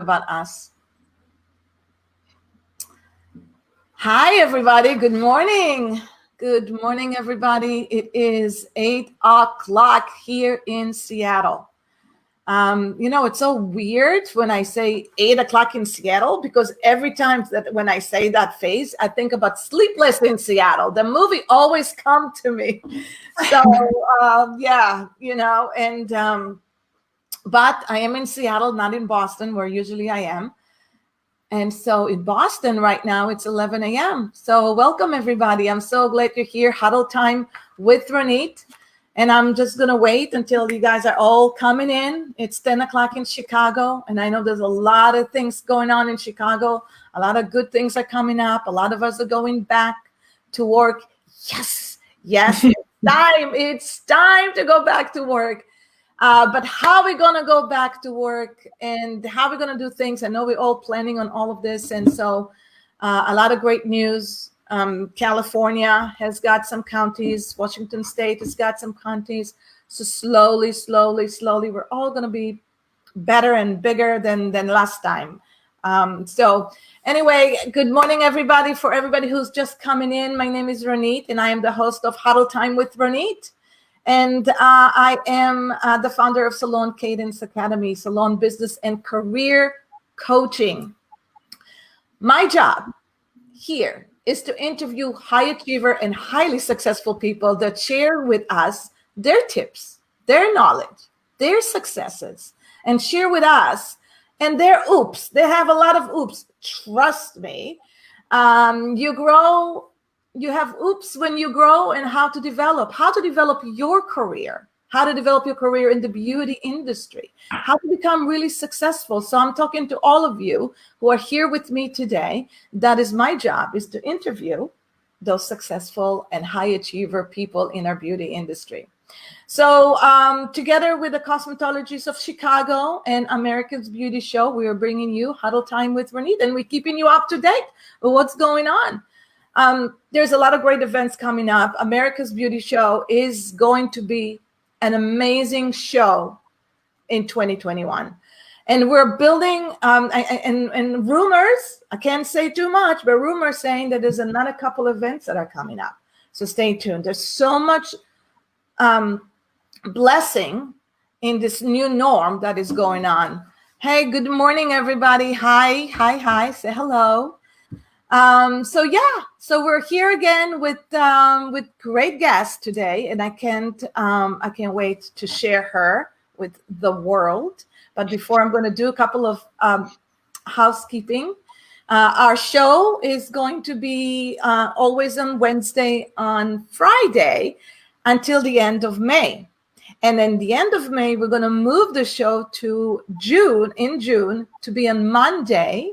about us. Hi, everybody. Good morning. Good morning, everybody. It is 8 o'clock here in Seattle. It's so weird when I say 8 o'clock in Seattle, because every time that when I say that phrase, I think about Sleepless in Seattle. The movie always comes to me. So, but I am in Seattle, not in Boston, where usually I am. And so in Boston right now, it's 11 a.m. So welcome, everybody. I'm so glad you're here. Huddle Time with Ronit. And I'm just going to wait until you guys are all coming in. It's 10 o'clock in Chicago. And I know there's a lot of things going on in Chicago. A lot of good things are coming up. A lot of us are going back to work. Yes, it's time to go back to work. But how are we going to go back to work and how are we going to do things? I know we're all planning on all of this. And so a lot of great news. California has got some counties. Washington State has got some counties. So slowly, we're all going to be better and bigger than last time. So anyway, good morning, everybody. For everybody who's just coming in, my name is Ronit, and I am the host of Huddle Time with Ronit. And I am the founder of Salon Cadence Academy, Salon Business and Career Coaching. My job here is to interview high achiever and highly successful people that share with us their tips, their knowledge, their successes, and share with us and their oops. They have a lot of oops. Trust me. You have oops when you grow, and how to develop your career, how to develop your career in the beauty industry, how to become really successful. So I'm talking to all of you who are here with me today. That is my job, is to interview those successful and high achiever people in our beauty industry. So together with the Cosmetologists of Chicago and America's Beauty Show, we are bringing you Huddle Time with Ronit, and we're keeping you up to date with what's going on. There's a lot of great events coming up. America's Beauty Show is going to be an amazing show in 2021. And we're building, and rumors, I can't say too much, but rumors saying that there's another couple events that are coming up. So stay tuned. There's so much blessing in this new norm that is going on. Hey, good morning, everybody. Hi. Say hello. So we're here again with great guests today, and I can't wait to share her with the world. But before, I'm going to do a couple of housekeeping. Our show is going to be always on Wednesday, on Friday, until the end of May. And then the end of May, we're going to move the show to June to be on Monday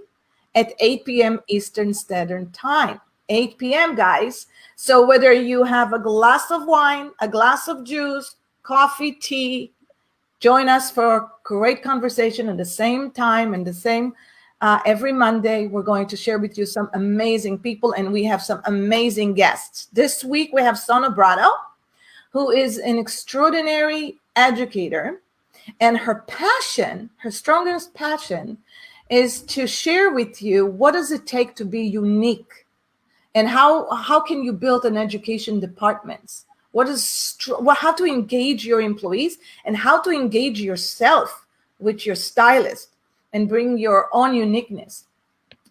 at 8 p.m. Eastern Standard Time. 8 p.m., guys. So whether you have a glass of wine, a glass of juice, coffee, tea, join us for a great conversation at the same time and the same every Monday. We're going to share with you some amazing people, and we have some amazing guests. This week, we have Sonia Brado, who is an extraordinary educator, and her strongest passion is to share with you what does it take to be unique, and how can you build an education department, how to engage your employees, and how to engage yourself with your stylist and bring your own uniqueness.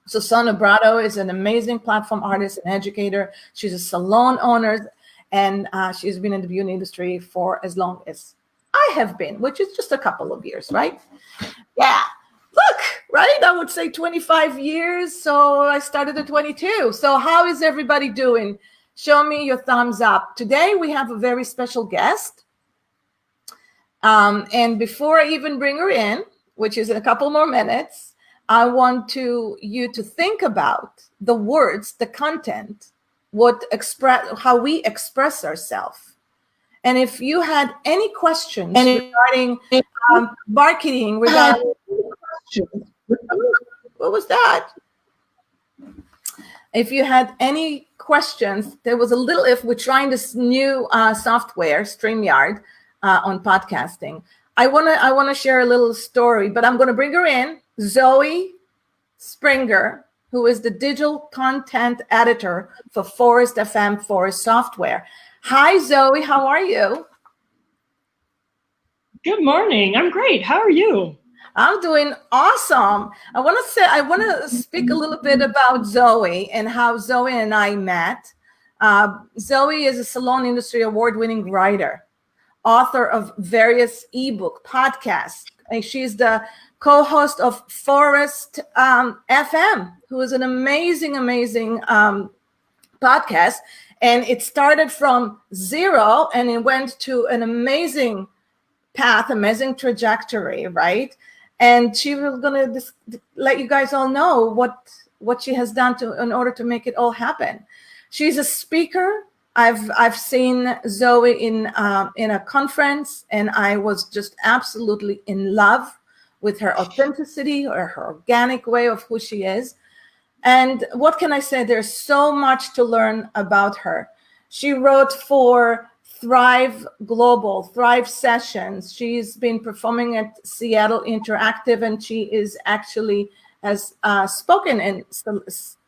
So Sonia Brado is an amazing platform artist and educator. She's a salon owner, and she's been in the beauty industry for as long as I have been, which is just a couple of years, right? Yeah. Look, right? I would say 25 years. So I started at 22. So how is everybody doing? Show me your thumbs up. Today we have a very special guest. And before I even bring her in, which is in a couple more minutes, I want you to think about the words, the content, how we express ourselves. And if you had any questions regarding marketing, regarding what was that? If you had any questions, there was a little, if we're trying this new software, StreamYard, on podcasting. I wanna share a little story, but I'm gonna bring her in Zoé Springer, who is the digital content editor for Forest FM Forest Software. Hi, Zoé. How are you? Good morning. I'm great. How are you? I'm doing awesome. I want to speak a little bit about Zoé and how Zoé and I met. Zoé is a Salon Industry Award-winning writer, author of various ebook podcasts, and she's the co-host of Forest FM, who is an amazing podcast. And it started from zero, and it went to an amazing path, amazing trajectory, right? And she was going to let you guys all know what she has done in order to make it all happen. She's a speaker. I've seen Zoé in a conference, and I was just absolutely in love with her authenticity or her organic way of who she is. And what can I say? There's so much to learn about her. She wrote for Thrive Global, Thrive Sessions. She's been performing at Seattle Interactive, and she is actually has spoken in.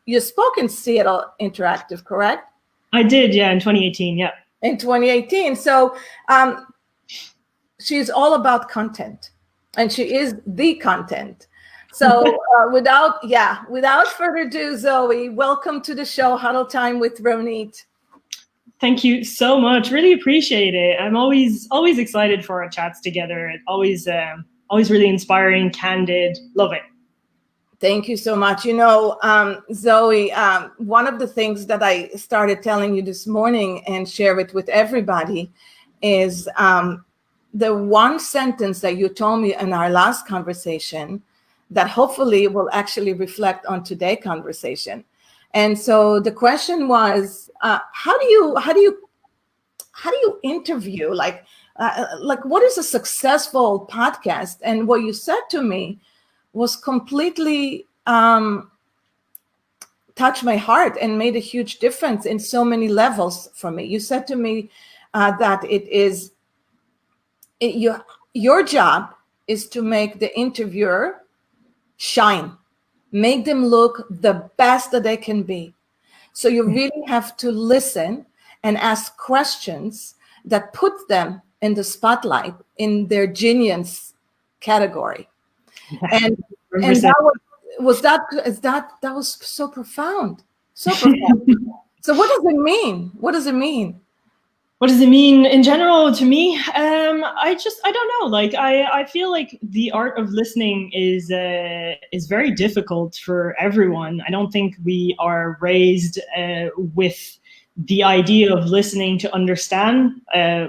You spoke in Seattle Interactive, correct? I did, yeah, in 2018, yeah. In 2018. So she's all about content, and she is the content. So without further ado, Zoé, welcome to the show, Huddle Time with Ronit. Thank you so much. Really appreciate it. I'm always excited for our chats together. Always really inspiring, candid. Love it. Thank you so much. You know, Zoé, one of the things that I started telling you this morning and share it with everybody is the one sentence that you told me in our last conversation that hopefully will actually reflect on today's conversation. And so the question was, how do you interview? Like what is a successful podcast? And what you said to me was completely touched my heart and made a huge difference in so many levels for me. You said to me that your job is to make the interviewer shine, make them look the best that they can be. So you really have to listen and ask questions that put them in the spotlight in their genius category. And that was so profound. So profound. So what does it mean? What does it mean? What does it mean in general to me? I don't know. Like I feel like the art of listening is very difficult for everyone. I don't think we are raised with the idea of listening to understand.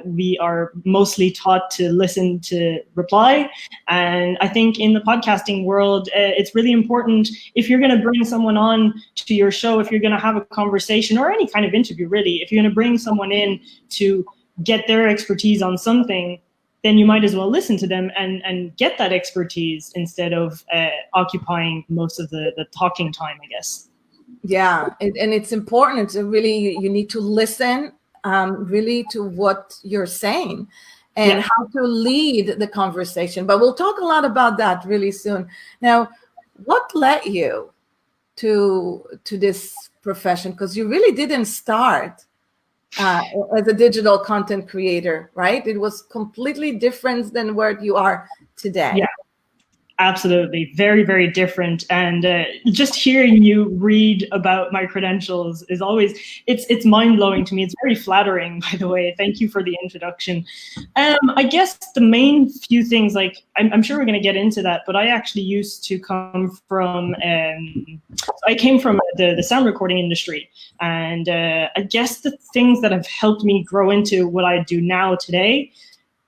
We are mostly taught to listen to reply. And I think in the podcasting world, it's really important if you're going to bring someone on to your show, if you're going to have a conversation or any kind of interview, really, if you're going to bring someone in to get their expertise on something, then you might as well listen to them and get that expertise instead of occupying most of the talking time, I guess. Yeah, and it's important. It's really, you need to listen really to what you're saying and how to lead the conversation. But we'll talk a lot about that really soon. Now, what led you to this profession? Because you really didn't start as a digital content creator, right? It was completely different than where you are today. Yeah. Absolutely. Very, very different. And just hearing you read about my credentials is always, it's mind-blowing to me. It's very flattering, by the way. Thank you for the introduction. I guess the main few things, like, I'm sure we're going to get into that, but I actually used to come from, I came from the sound recording industry. And I guess the things that have helped me grow into what I do now today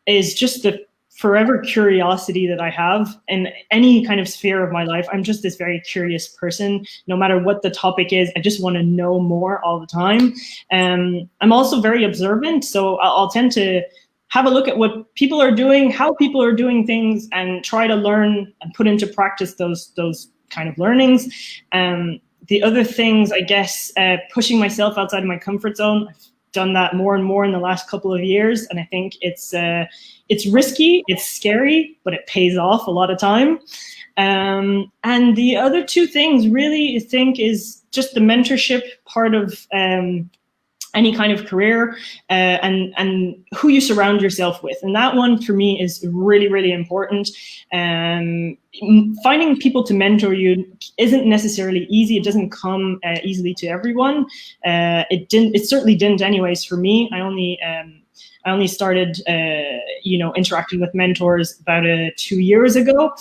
is just the forever curiosity that I have in any kind of sphere of my life. I'm just this very curious person. No matter what the topic is, I just want to know more all the time. I'm also very observant, so I'll tend to have a look at what people are doing, how people are doing things, and try to learn and put into practice those kind of learnings. The other things, I guess, pushing myself outside of my comfort zone. done that more and more in the last couple of years, and I think it's risky, it's scary, but it pays off a lot of time. And the other two things really I think is just the mentorship part of any kind of career, and who you surround yourself with. And that one for me is really, really important. Finding people to mentor you isn't necessarily easy. It doesn't come easily to everyone. It certainly didn't anyways for me. I only started, interacting with mentors about 2 years ago.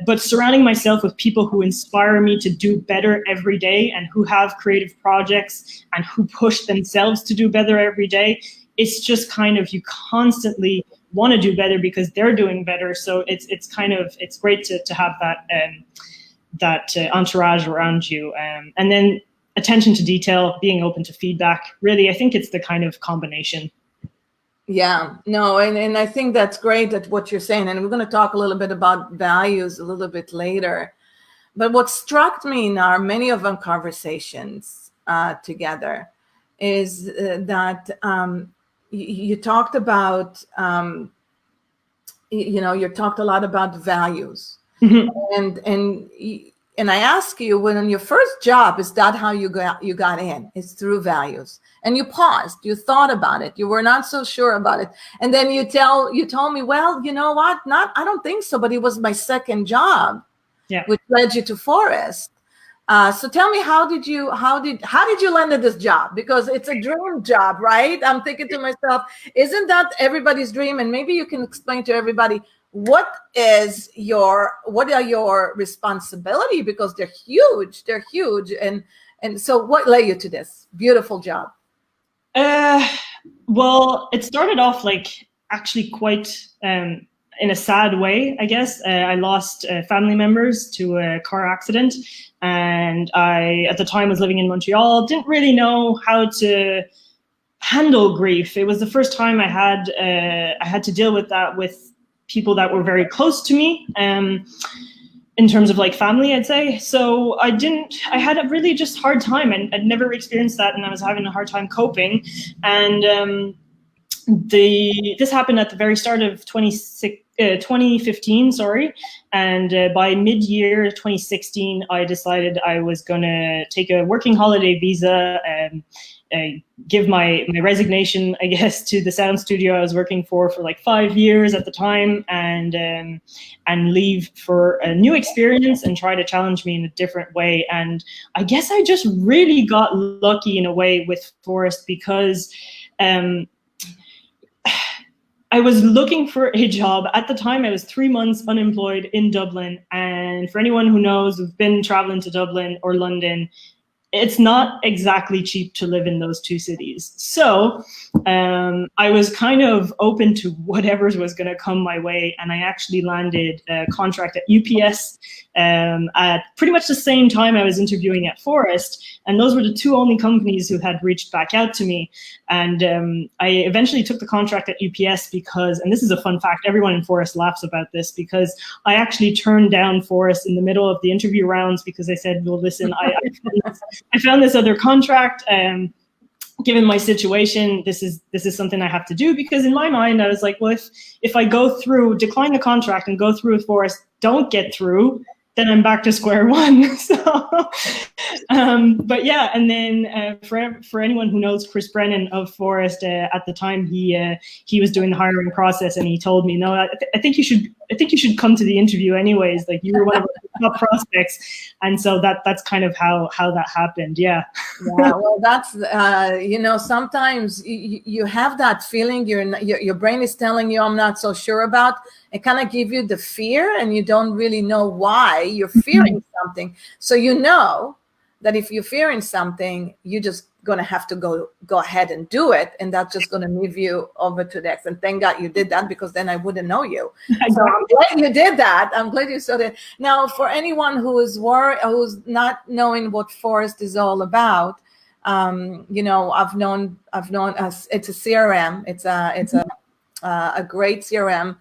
But surrounding myself with people who inspire me to do better every day and who have creative projects and who push themselves to do better every day, it's just kind of, you constantly want to do better because they're doing better. So it's great to have that entourage around you. And then attention to detail, being open to feedback. Really, I think it's the kind of combination. Yeah, no, and I think that's great at what you're saying. And we're going to talk a little bit about values a little bit later. But what struck me in our many of our conversations together is that you talked about, you talked a lot about values. Mm-hmm. And I ask you, when on your first job, is that how you got in? It's through values. And you paused, you thought about it, you were not so sure about it. And then you told me, well, you know what? I don't think so, but it was my second job, which led you to Forrest. So tell me, how did you land at this job? Because it's a dream job, right? I'm thinking to myself, isn't that everybody's dream? And maybe you can explain to everybody, what are your responsibility? Because they're huge. And so what led you to this beautiful job? Well, it started off actually quite in a sad way, I guess. I lost family members to a car accident, and I, at the time, was living in Montreal, didn't really know how to handle grief. It was the first time I had to deal with that with people that were very close to me, in terms of family, I'd say. So I had a really just hard time, and I'd never experienced that, and I was having a hard time coping. And this happened at the very start of 2015, and by mid-year 2016, I decided I was going to take a working holiday visa and give my resignation, I guess, to the sound studio I was working for 5 years at the time, and leave for a new experience and try to challenge me in a different way. And I guess I just really got lucky in a way with Forrest, because I was looking for a job. At the time, I was 3 months unemployed in Dublin. And for anyone who knows, who've been traveling to Dublin or London, it's not exactly cheap to live in those two cities. So I was kind of open to whatever was going to come my way. And I actually landed a contract at UPS at pretty much the same time I was interviewing at Forrest. And those were the two only companies who had reached back out to me. And I eventually took the contract at UPS because, and this is a fun fact, everyone in Forrest laughs about this, because I actually turned down Forrest in the middle of the interview rounds because I said, well, listen, I found this other contract. Given my situation, this is something I have to do, because in my mind, I was like, well, if I decline the contract and go through with Forrest, don't get through, then I'm back to square one. So, but yeah, and then for anyone who knows Chris Brennan of Forrest, at the time he was doing the hiring process, and he told me, no, I think you should come to the interview anyways. You were one of the top prospects, and so that's kind of how that happened. Yeah. Yeah. Well, that's sometimes you have that feeling your brain is telling you, I'm not so sure about. It kind of give you the fear, and you don't really know why you're fearing something. So that if you're fearing something, you're just going to have to go ahead and do it. And that's just going to move you over to the next. And thank God you did that, because then I wouldn't know you. So I'm glad you did that. I'm glad you saw that. Now, for anyone who is who's not knowing what Forrest is all about, I've known it's a CRM. It's a great CRM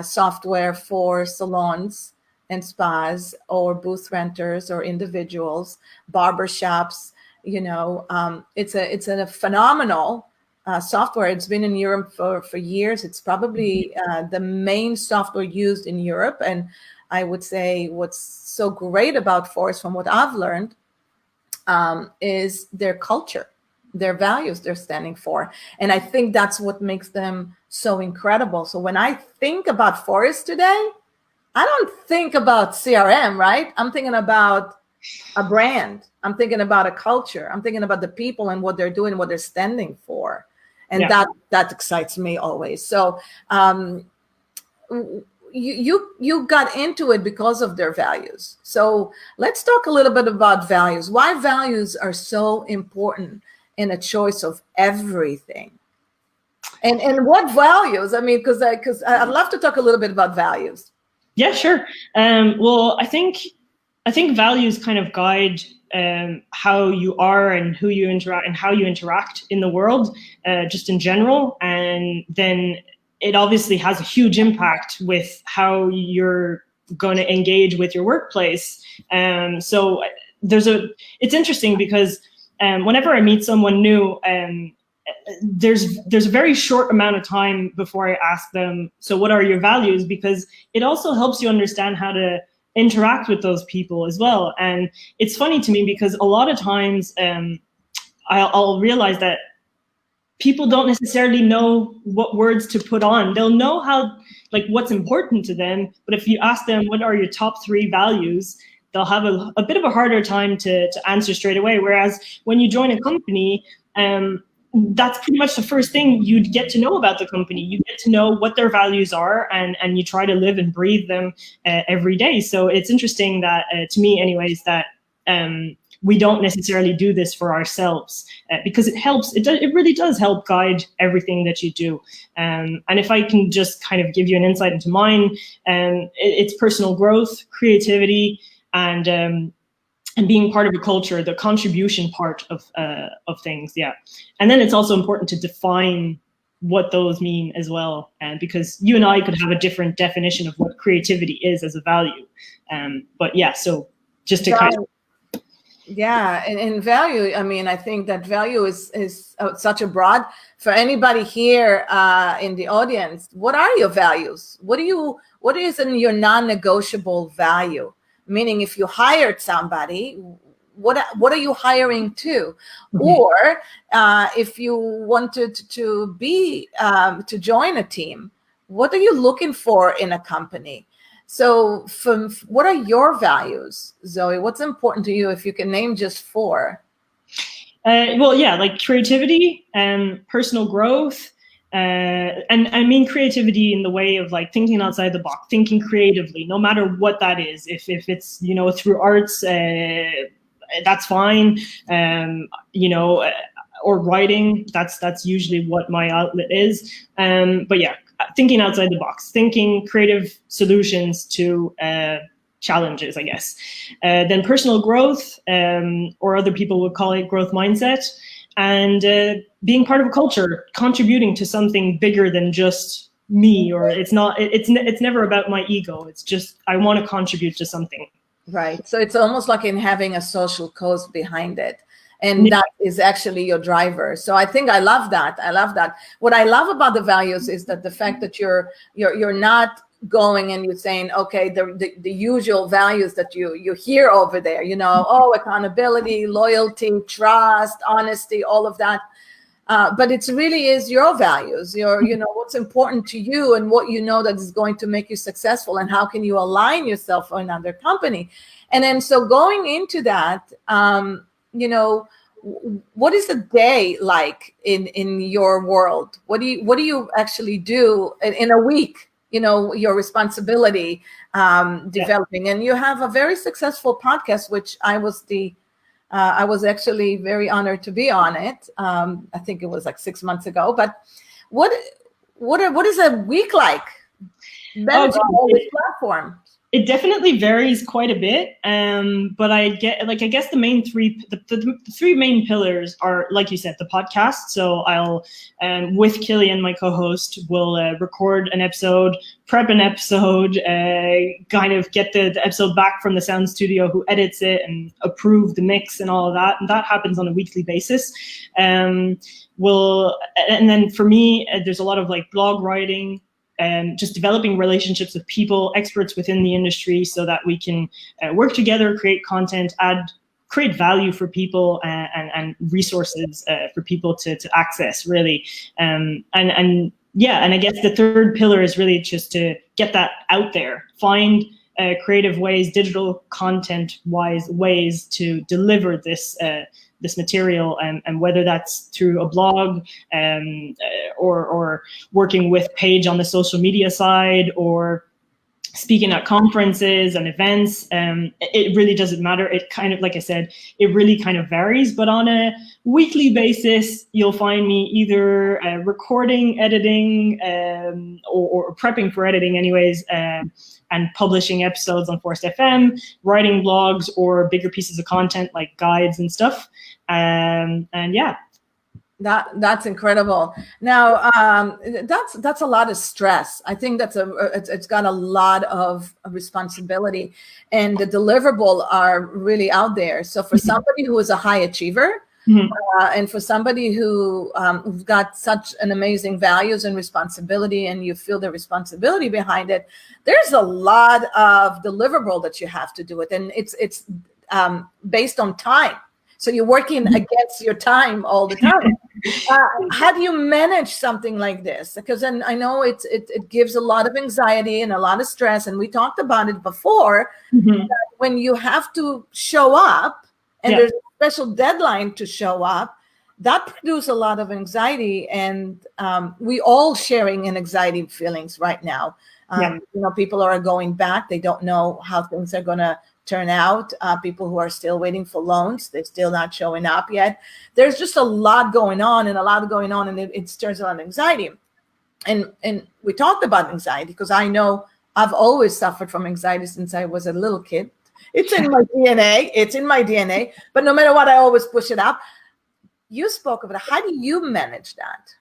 software for salons and spas, or booth renters, or individuals, barbershops. It's a phenomenal software. It's been in Europe for years. It's probably the main software used in Europe. And I would say what's so great about Forest, from what I've learned, is their culture, their values they're standing for. And I think that's what makes them so incredible. So when I think about Forest today, I don't think about CRM, right? I'm thinking about a brand. I'm thinking about a culture. I'm thinking about the people and what they're doing, what they're standing for. And that excites me always. So you got into it because of their values. So let's talk a little bit about values. Why values are so important in a choice of everything. And what values? I mean, because I'd love to talk a little bit about values. Yeah, sure. Well, I think values kind of guide how you are and who you interact and how you interact in the world, just in general. And then it obviously has a huge impact with how you're going to engage with your workplace. So it's interesting because whenever I meet someone new, there's a very short amount of time before I ask them, so what are your values? Because it also helps you understand how to interact with those people as well. And it's funny to me because a lot of times I'll realize that people don't necessarily know what words to put on. They'll know what's important to them, but if you ask them what are your top 3 values, they'll have a bit of a harder time to answer straight away. Whereas when you join a company, that's pretty much the first thing you'd get to know about the company. You get to know what their values are, and you try to live and breathe them every day. So it's interesting that, to me anyways, that we don't necessarily do this for ourselves because it helps. It really does help guide everything that you do. And if I can just kind of give you an insight into mine, it's personal growth, creativity, and being part of a culture, the contribution part of things, yeah. And then it's also important to define what those mean as well, because you and I could have a different definition of what creativity is as a value. But yeah, so just to kind of... Yeah, and value, I mean, I think that value is such a broad, for anybody here in the audience, what are your values? What is in your non-negotiable value? Meaning, if you hired somebody, what are you hiring to? Mm-hmm. Or if you wanted to join a team, what are you looking for in a company? So what are your values, Zoe? What's important to you, if you can name just 4? Well, yeah, like creativity and personal growth. And I mean creativity in the way of like thinking outside the box, thinking creatively, no matter what that is. If it's, through arts, that's fine. Or writing, that's usually what my outlet is. But yeah, thinking outside the box, thinking creative solutions to challenges, I guess. Then personal growth, or other people would call it growth mindset. And being part of a culture, contributing to something bigger than just me, or it's never about my ego. It's just, I want to contribute to something. Right. So it's almost like in having a social cause behind it. And that is actually your driver. So I think I love that. What I love about the values is that the fact that you're not going and you're saying, okay, the usual values that you hear over there, accountability, loyalty, trust, honesty, all of that. But it really is your values, what's important to you and what that is going to make you successful, and how can you align yourself with another company. And then so going into that, what is the day like in your world? What do you actually do in a week? Your responsibility developing, and you have a very successful podcast, which I was actually very honored to be on it. I think it was like 6 months ago. But what is a week like? Managing all these platforms. It definitely varies quite a bit, but I guess the main the three main pillars are, like you said, the podcast. So I'll, with Killian, my co-host, will record an episode, prep an episode, kind of get the episode back from the sound studio who edits it and approve the mix and all of that. And that happens on a weekly basis. And then for me, there's a lot of like blog writing, just developing relationships with people, experts within the industry, so that we can work together, create content, create value for people, and resources for people to access, really. And I guess the third pillar is really just to get that out there, find creative ways, digital content-wise ways to deliver this material, and whether that's through a blog, or working with Paige on the social media side, or speaking at conferences and events. It really doesn't matter. It kind of, like I said, it really kind of varies, but on a weekly basis, you'll find me either recording, editing, or prepping for editing anyways, and publishing episodes on Forced FM, writing blogs or bigger pieces of content like guides and stuff. And yeah. That's incredible. Now, that's a lot of stress. I think it's got a lot of responsibility, and the deliverables are really out there. So for somebody who is a high achiever, and for somebody who's got such an amazing values and responsibility, and you feel the responsibility behind it, there's a lot of deliverable that you have to do it, and it's based on time. So you're working against your time all the time. How do you manage something like this? Because then I know it gives a lot of anxiety and a lot of stress, and we talked about it before. That when you have to show up, and there's a special deadline to show up, that produces a lot of anxiety, and we all sharing in anxiety feelings right now. People are going back; they don't know how things are going to turn out. People who are still waiting for loans, they're still not showing up yet. There's just a lot going on, and it stirs a lot of anxiety. And we talked about anxiety because I know I've always suffered from anxiety since I was a little kid. It's in my DNA. But no matter what, I always push it up. You spoke of it. How do you manage that?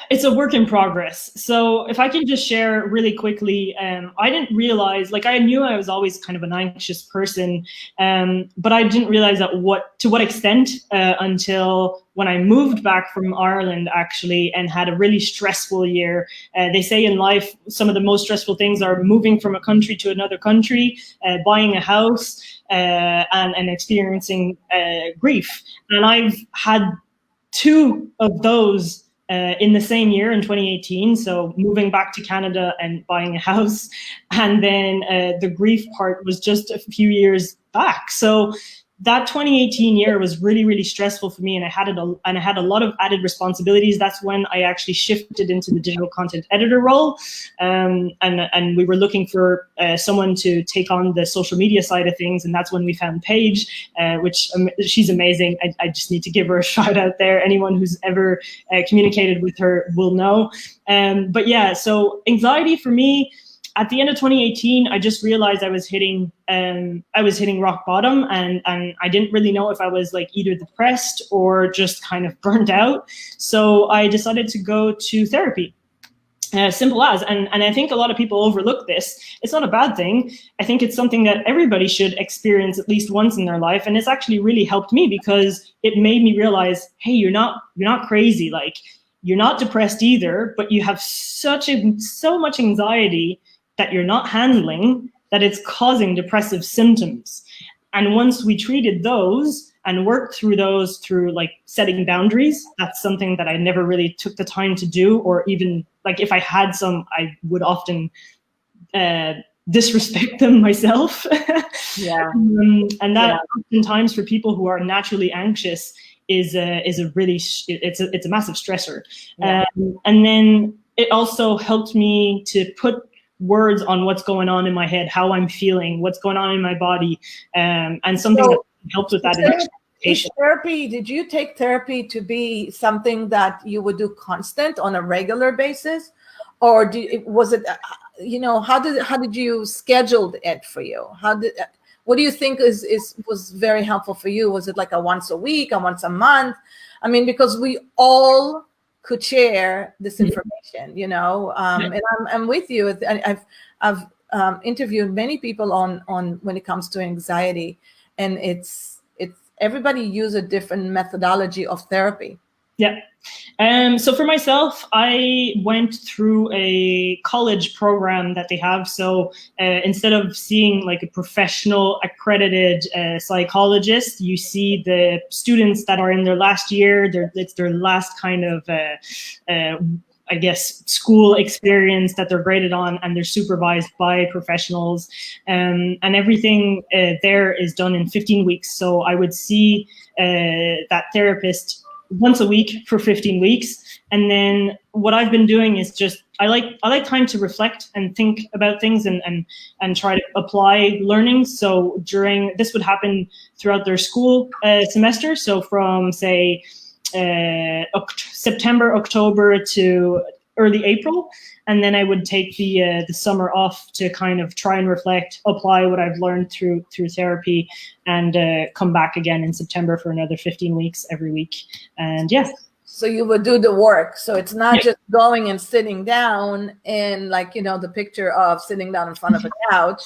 It's a work in progress. So if I can just share really quickly, I didn't realize, like, I knew I was always kind of an anxious person, but I didn't realize to what extent until when I moved back from Ireland, actually, and had a really stressful year. They say in life, some of the most stressful things are moving from a country to another country, buying a house, and experiencing grief. And I've had two of those in the same year, in 2018. So moving back to Canada and buying a house, and then the grief part was just a few years back. So that 2018 year was really, really stressful for me, and I had a lot of added responsibilities. That's when I actually shifted into the digital content editor role, and we were looking for someone to take on the social media side of things, and that's when we found Paige, which she's amazing. I just need to give her a shout out there. Anyone who's ever communicated with her will know. But yeah, so anxiety for me, at the end of 2018, I just realized I was hitting rock bottom, and I didn't really know if I was like either depressed or just kind of burnt out. So I decided to go to therapy. Simple as, and I think a lot of people overlook this. It's not a bad thing. I think it's something that everybody should experience at least once in their life, and it's actually really helped me because it made me realize, hey, you're not crazy. Like, you're not depressed either, but you have so much anxiety that you're not handling, that it's causing depressive symptoms. And once we treated those and worked through those through like setting boundaries, that's something that I never really took the time to do, or even like if I had some, I would often disrespect them myself. Yeah. And that oftentimes for people who are naturally anxious is a really, it's a massive stressor. Yeah. And then it also helped me to put words on what's going on in my head, how I'm feeling, what's going on in my body, and something that helps with that. Did you take therapy to be something that you would do constant on a regular basis, or was it how did you schedule it for you? What do you think was very helpful for you? Was it like a once a week, a once a month? I mean, because we all could share this information, and I'm with you. I've interviewed many people on when it comes to anxiety, and it's everybody use a different methodology of therapy. Yeah. So for myself, I went through a college program that they have. So instead of seeing like a professional accredited psychologist, you see the students that are in their last year. It's their last kind of, I guess, school experience that they're graded on, and they're supervised by professionals. And everything there is done in 15 weeks. So I would see that therapist once a week for 15 weeks. And then what I've been doing is just, I like time to reflect and think about things and try to apply learning. So this would happen throughout their school semester. So from say September, October to early April. And then I would take the summer off to kind of try and reflect, apply what I've learned through therapy, and come back again in September for another 15 weeks every week. And yeah. So you would do the work. So it's not just going and sitting down and like, the picture of sitting down in front of a couch,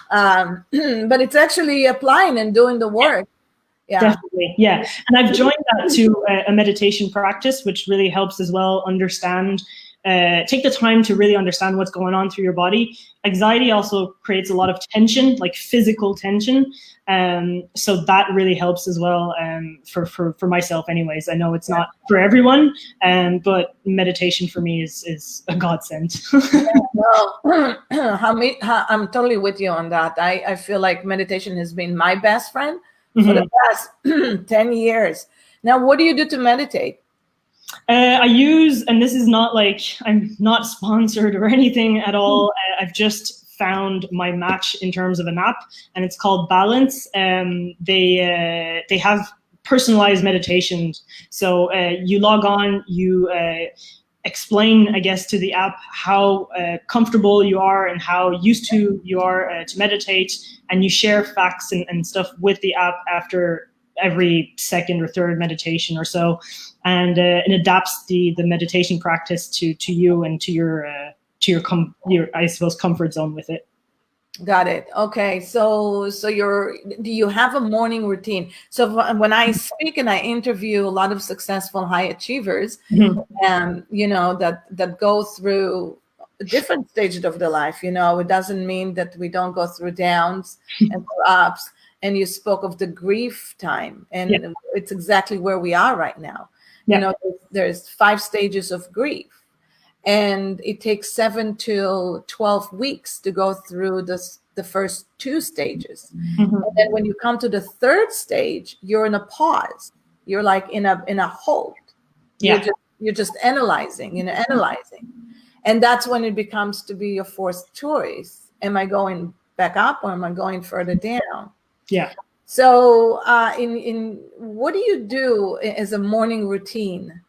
but it's actually applying and doing the work. Yeah. Definitely. Yeah. And I've joined that to a meditation practice, which really helps as well understand, take the time to really understand what's going on through your body. Anxiety also creates a lot of tension, like physical tension. So that really helps as well, for myself anyways. I know it's not for everyone, but meditation for me is a godsend. Well, I'm totally with you on that. I feel like meditation has been my best friend for the past 10 years. Now, what do you do to meditate? I use, and this is not like, I'm not sponsored or anything at all. I've just found my match in terms of an app, and it's called Balance. They have personalized meditations. So you log on, you explain, I guess, to the app how comfortable you are and how used to you are to meditate, and you share facts and stuff with the app after every second or third meditation or so, and it adapts the meditation practice to you and to your I suppose comfort zone with it. Got it. Okay. So do you have a morning routine? So when I speak and I interview a lot of successful high achievers, that go through different stages of their life, it doesn't mean that we don't go through downs and ups. And you spoke of the grief time, and it's exactly where we are right now. Yeah. There's 5 stages of grief, and it takes 7 to 12 weeks to go through the first 2 stages. And then when you come to the 3rd stage, you're in a pause. You're like in a hold. Yeah. You're just analyzing, and that's when it becomes to be your 4th choice. Am I going back up, or am I going further down? Yeah. So in what do you do as a morning routine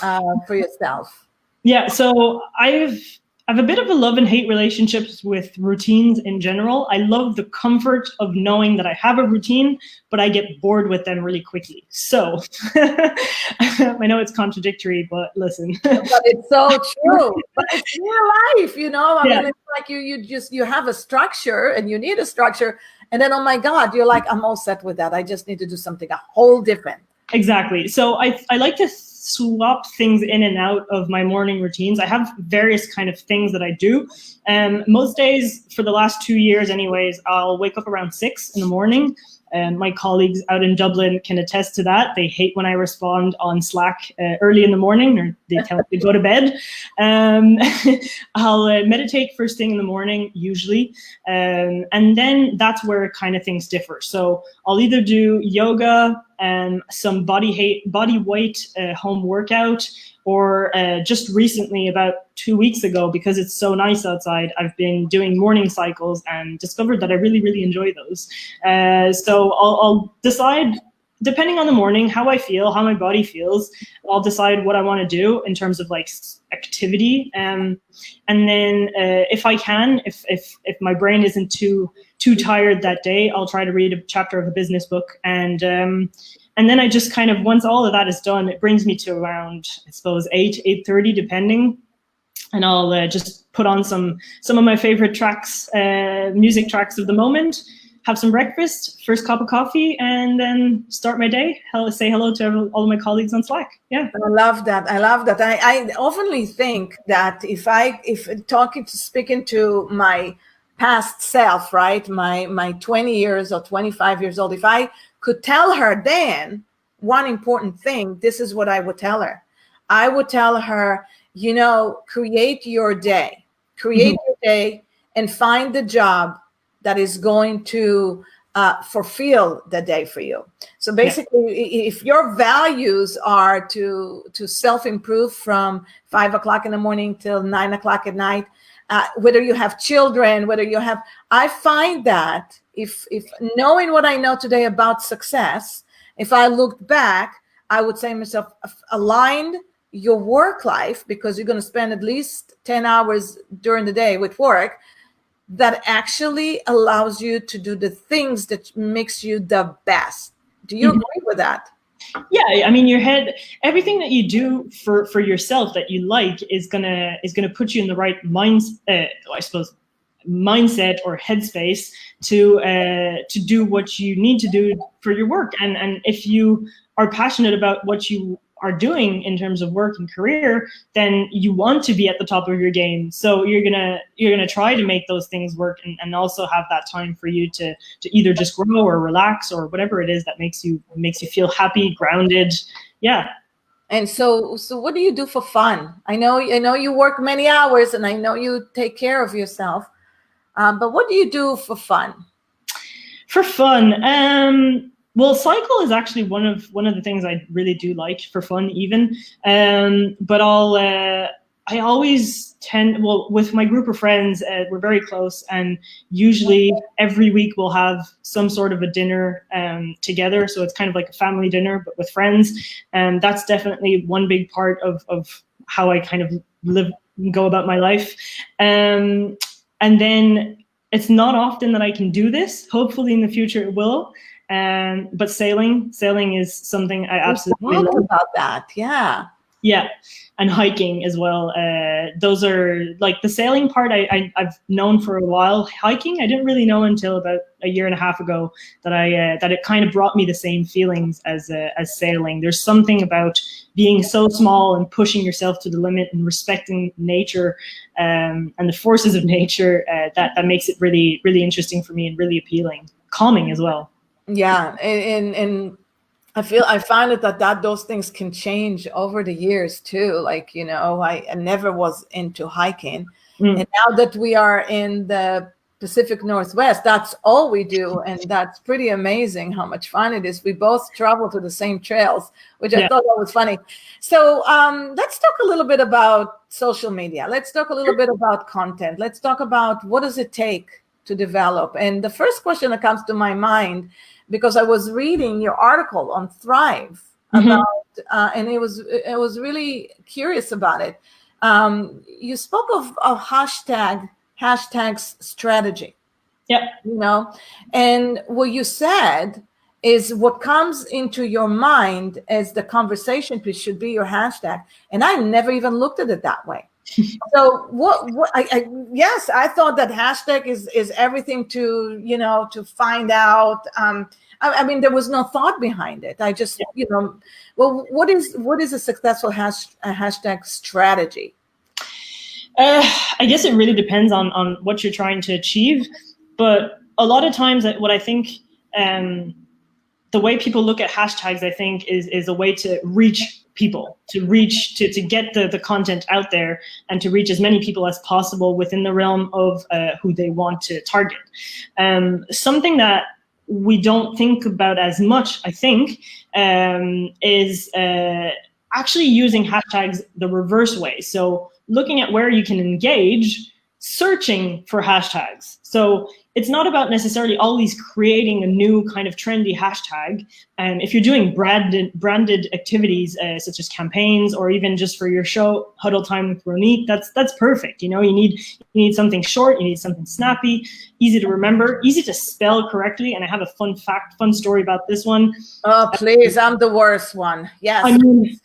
for yourself? Yeah. So I have a bit of a love and hate relationship with routines in general. I love the comfort of knowing that I have a routine, but I get bored with them really quickly. So I know it's contradictory, but listen. But it's so true. But it's real life, I mean, it's like you have a structure, and you need a structure. And then, oh my God, you're like, I'm all set with that. I just need to do something a whole different. Exactly. So I like to swap things in and out of my morning routines. I have various kind of things that I do. Most days for the last 2 years anyways, I'll wake up around 6 in the morning. My colleagues out in Dublin can attest to that. They hate when I respond on Slack early in the morning, or they tell me to go to bed. I'll meditate first thing in the morning, usually. And then that's where kind of things differ. So I'll either do yoga, some body weight home workout, or just recently, about 2 weeks ago, because it's so nice outside, I've been doing morning cycles and discovered that I really, really enjoy those. So I'll decide depending on the morning, how I feel, how my body feels, I'll decide what I want to do in terms of like activity. And then if I can, if my brain isn't too tired that day, I'll try to read a chapter of a business book. And then I just kind of, once all of that is done, it brings me to around, I suppose, 8:30, depending. And I'll just put on some of my favorite tracks, music tracks of the moment, have some breakfast, first cup of coffee, and then start my day. Say hello to all of my colleagues on Slack. Yeah. I love that. I often think that speaking to my past self, right? My 20 years or 25 years old, if I could tell her then one important thing, this is what I would tell her. I would tell her, create your day, your day, and find the job that is going to fulfill the day for you. So basically, if your values are to self-improve from 5 o'clock in the morning till 9 o'clock at night, whether you have children, I find that if knowing what I know today about success, if I looked back, I would say to myself, align your work life, because you're going to spend at least 10 hours during the day with work, that actually allows you to do the things that makes you the best. Do you agree with that? Yeah, I mean, your head, everything that you do for yourself that you like is gonna put you in the right mindset or headspace to do what you need to do for your work. And if you are passionate about what you are doing in terms of work and career, then you want to be at the top of your game. So you're gonna try to make those things work, and also have that time for you to either just grow or relax or whatever it is that makes you feel happy, grounded. Yeah. And so what do you do for fun? I know you work many hours, and I know you take care of yourself. But what do you do for fun? For fun, well, cycle is actually one of the things I really do like for fun, even. But I always with my group of friends, we're very close, and usually every week we'll have some sort of a dinner together. So it's kind of like a family dinner, but with friends. And that's definitely one big part of how I kind of go about my life. And then it's not often that I can do this. Hopefully in the future it will. But sailing is something I absolutely love. About that, yeah. Yeah, and hiking as well. Those are like the sailing part I've known for a while. Hiking, I didn't really know until about a year and a half ago that it kind of brought me the same feelings as sailing. There's something about being so small and pushing yourself to the limit and respecting nature and the forces of nature that makes it really, really interesting for me and really appealing, calming as well. Yeah, and I find it that those things can change over the years too. Like, I never was into hiking, and now that we are in the Pacific Northwest, that's all we do, and that's pretty amazing how much fun it is. We both travel to the same trails, which I thought that was funny. So let's talk a little bit about social media. Let's talk a little bit about content. Let's talk about what does it take to develop. And the first question that comes to my mind, because I was reading your article on Thrive about, and it was really curious about it. You spoke of hashtags strategy. Yeah. And what you said is what comes into your mind as the conversation piece should be your hashtag. And I never even looked at it that way. So yes, I thought that hashtag is everything to find out. I mean, there was no thought behind it. I just, well, what is a successful hashtag strategy? I guess it really depends on what you're trying to achieve. But a lot of times what I think, the way people look at hashtags, I think, is a way to reach people, to get the content out there and to reach as many people as possible within the realm of who they want to target. Something that we don't think about as much, I think, is actually using hashtags the reverse way. So looking at where you can engage, searching for hashtags. So it's not about necessarily always creating a new kind of trendy hashtag. If you're doing branded activities such as campaigns, or even just for your show, Huddle Time with Ronit, that's perfect. You need something short, you need something snappy, easy to remember, easy to spell correctly. And I have a fun story about this one. Oh, please, I'm the worst one. Yes. I mean,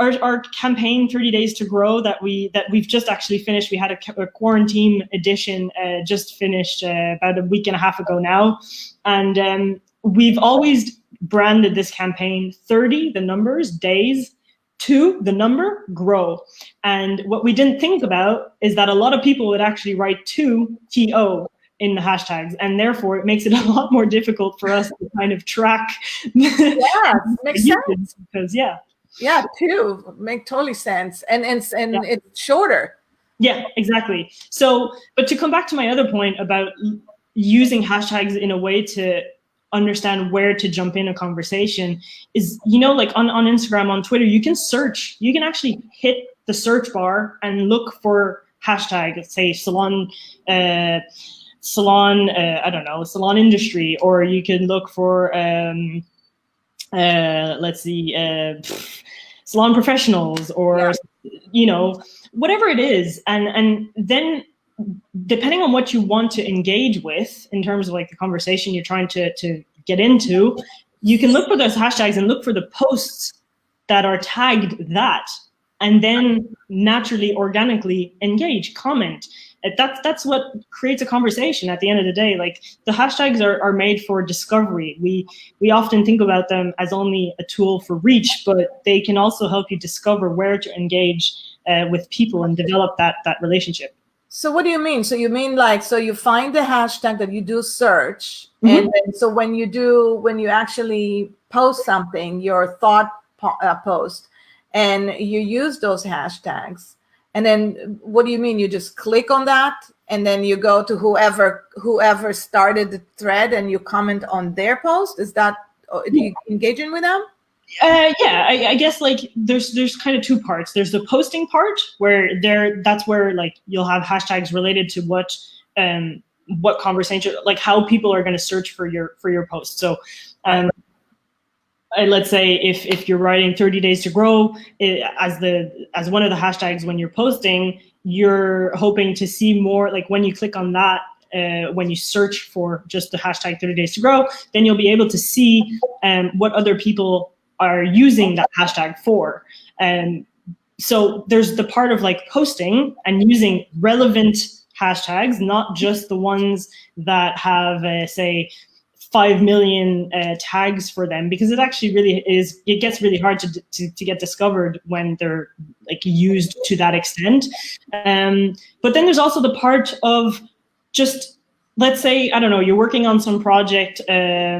our campaign 30 Days to Grow that we've just actually finished. We had a quarantine edition just finished about a week and a half ago now, and we've always branded this campaign 30, the numbers, days, to the number, grow. And what we didn't think about is that a lot of people would actually write TO in the hashtags, and therefore it makes it a lot more difficult for us to kind of track. Yeah, makes sense. Because yeah, two make totally sense, and it's shorter. Yeah, exactly. So, but to come back to my other point about using hashtags in a way to understand where to jump in a conversation is, like on Instagram, on Twitter, you can search. You can actually hit the search bar and look for hashtag, say salon, salon industry, or you can look for salon professionals, or whatever it is, and then depending on what you want to engage with in terms of like the conversation you're trying to get into, you can look for those hashtags and look for the posts that are tagged that, and then naturally, organically engage, comment. That's what creates a conversation at the end of the day. Like, the hashtags are made for discovery. We often think about them as only a tool for reach, but they can also help you discover where to engage with people and develop that relationship. So what do you mean? So you mean so you find the hashtag that you do search, mm-hmm. and then, so when you actually post something, your thought post, and you use those hashtags. And then what do you mean? You just click on that, and then you go to whoever started the thread, and you comment on their post? Is that, do you engaging with them? I guess like there's kind of two parts. There's the posting part where that's where like you'll have hashtags related to what conversation, like how people are going to search for your post. So let's say if you're writing 30 Days to Grow as one of the hashtags when you're posting, you're hoping to see more, like when you click on that, when you search for just the hashtag 30 Days to Grow, then you'll be able to see what other people are using that hashtag for. So there's the part of like posting and using relevant hashtags, not just the ones that have say 5 million tags for them, because it actually really is, it gets really hard to get discovered when they're like used to that extent. But then there's also the part of just, let's say, I don't know, you're working on some project, a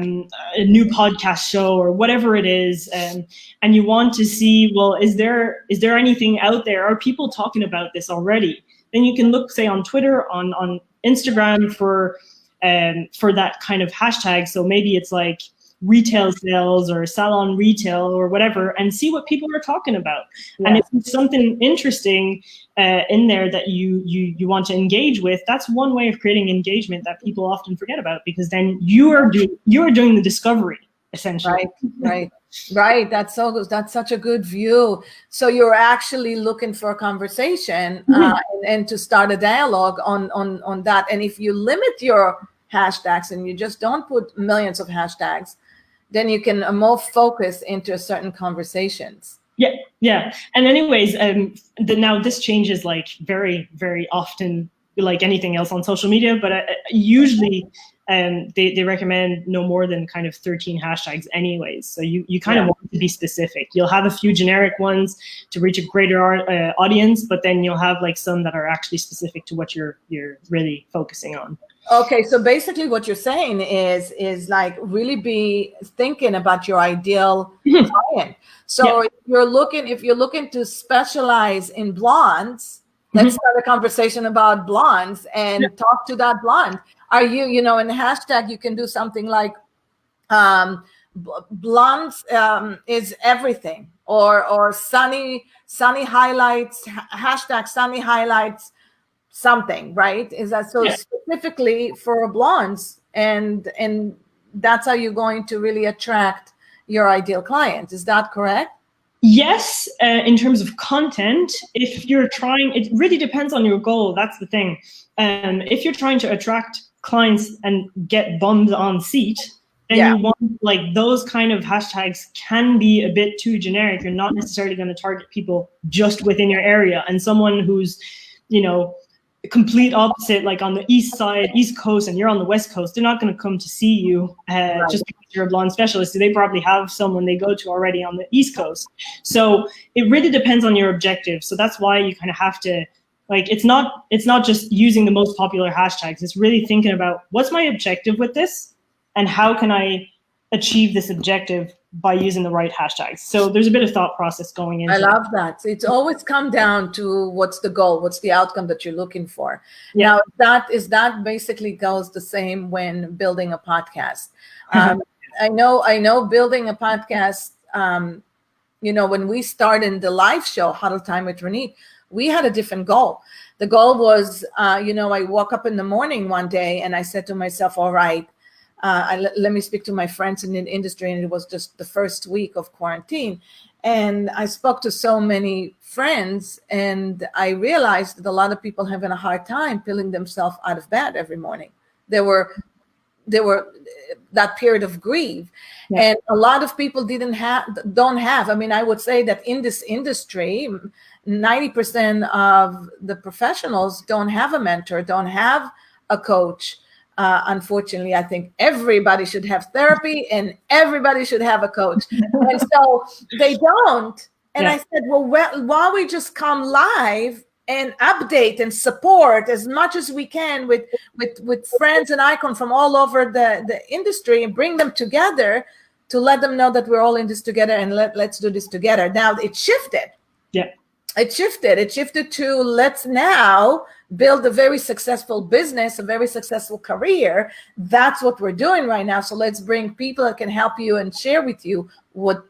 new podcast show or whatever it is, and you want to see, well, is there anything out there? Are people talking about this already? Then you can look, say, on Twitter, on Instagram for that kind of hashtag. So maybe it's like retail sales or salon retail or whatever, and see what people are talking about. Yeah. And if it's something interesting in there that you want to engage with, that's one way of creating engagement that people often forget about, because then you are doing the discovery, essentially. Right. That's so good. That's such a good view. So you're actually looking for a conversation, and to start a dialogue on that. And if you limit your hashtags and you just don't put millions of hashtags, then you can more focus into certain conversations. Yeah. And anyways, now this changes like very, very often, like anything else on social media, but usually they recommend no more than kind of 13 hashtags anyways. So you kind of want to be specific. You'll have a few generic ones to reach a greater audience, but then you'll have like some that are actually specific to what you're really focusing on. Okay, so basically what you're saying is like really be thinking about your ideal client. So if you're looking to specialize in blondes, let's start a conversation about blondes and talk to that blonde. Are you, in the hashtag, you can do something like blondes is everything, or sunny highlights, hashtag sunny highlights something, right? Is that so specifically for blondes, and that's how you're going to really attract your ideal client. Is that correct? Yes, in terms of content, if you're trying, it really depends on your goal. That's the thing. If you're trying to attract clients and get bums on seat, then you want, like, those kind of hashtags can be a bit too generic. You're not necessarily going to target people just within your area. And someone who's, you know, complete opposite, like on the east side, east coast, and you're on the west coast, they're not going to come to see you just because you're a blonde specialist. They probably have someone they go to already on the east coast. So it really depends on your objective. So that's why you kind of have to, like, it's not just using the most popular hashtags. It's really thinking about, what's my objective with this, and how can I achieve this objective by using the right hashtags. So there's a bit of thought process going into it. I love that. It's always come down to what's the goal, what's the outcome that you're looking for. Now, that basically goes the same when building a podcast. I know building a podcast, you know, when we started the live show, Huddle Time with Ronit, we had a different goal. The goal was, you know, I woke up in the morning one day and I said to myself, all right, let me speak to my friends in the industry. And it was just the first week of quarantine. And I spoke to so many friends, and I realized that a lot of people having a hard time pulling themselves out of bed every morning. There were that period of grief. And a lot of people don't have, I mean, I would say that in this industry, 90% of the professionals don't have a mentor, don't have a coach. Unfortunately, I think everybody should have therapy and everybody should have a coach. And so they don't. And I said, well, why don't we just come live and update and support as much as we can with friends and icons from all over the industry, and bring them together to let them know that we're all in this together, and let's do this together. Now it shifted. It shifted to, let's now build a very successful business, a very successful career. That's what we're doing right now. So let's bring people that can help you and share with you what